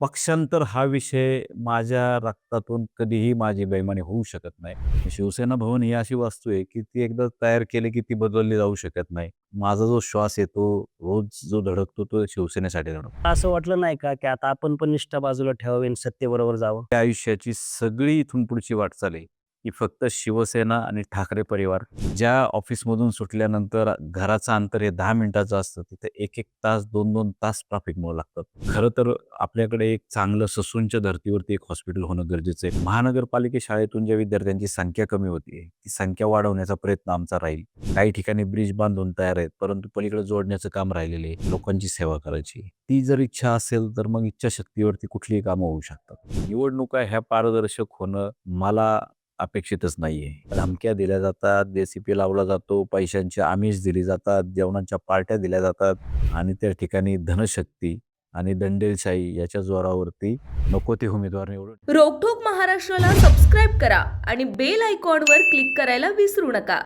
पक्षांतर हा विषय माझ्या रक्तातून कधीही माझी बेईमानी होऊ शकत नाही. शिवसेना भवन ही अशी वस्तू आहे, की ती एकदा तयार केली, की ती बदलली जाऊ शकत नाही. माझा जो श्वास येतो, रोज जो धडकतो, तो शिवसेनेसाठी धडकतो. असं वाटलं नाही का, की आता आपण पण निष्ठा बाजूला ठेवावी आणि सत्तेबरोबर जावं? त्या आयुष्याची सगळी इथून पुढची वाटचाल आहे, ही फक्त शिवसेना आणि ठाकरे परिवार. ज्या ऑफिसमधून सुटल्यानंतर घराचं अंतर हे 10 मिनिटाचं असतं, तिथे 1-1 तास, 2-2 तास ट्रॅफिकमुळे लागतात. खरं तर आपल्याकडे एक चांगलं ससूनच्या धर्तीवरती एक हॉस्पिटल होणं गरजेचं आहे. महानगरपालिका शाळेतून ज्या विद्यार्थ्यांची संख्या कमी होतीये, ती संख्या वाढवण्याचा प्रयत्न आमचा राहील. काही ठिकाणी ब्रिज बांधून तयार आहेत, परंतु पलीकडे जोडण्याचं काम राहिलेलं आहे. लोकांची सेवा करायची. ती जर इच्छा असेल, तर मग इच्छाशक्तीवरती कुठलीही कामं होऊ शकतात. निवडणुका ह्या पारदर्शक होणं मला अपेक्षितच नाहीये. धमक्या दिल्या जातात, जेसीपी लावला जातो, पैशांची आमिष दिली जातात, जेवणाच्या पार्ट्या दिल्या जातात आणि त्या ठिकाणी धनशक्ती आणि दंडेलशाही याच्या जोरावरती नको ते उमेदवार निवडून रोकठोक महाराष्ट्राला सबस्क्राईब करा आणि बेल आयकॉनवर क्लिक करायला विसरू नका.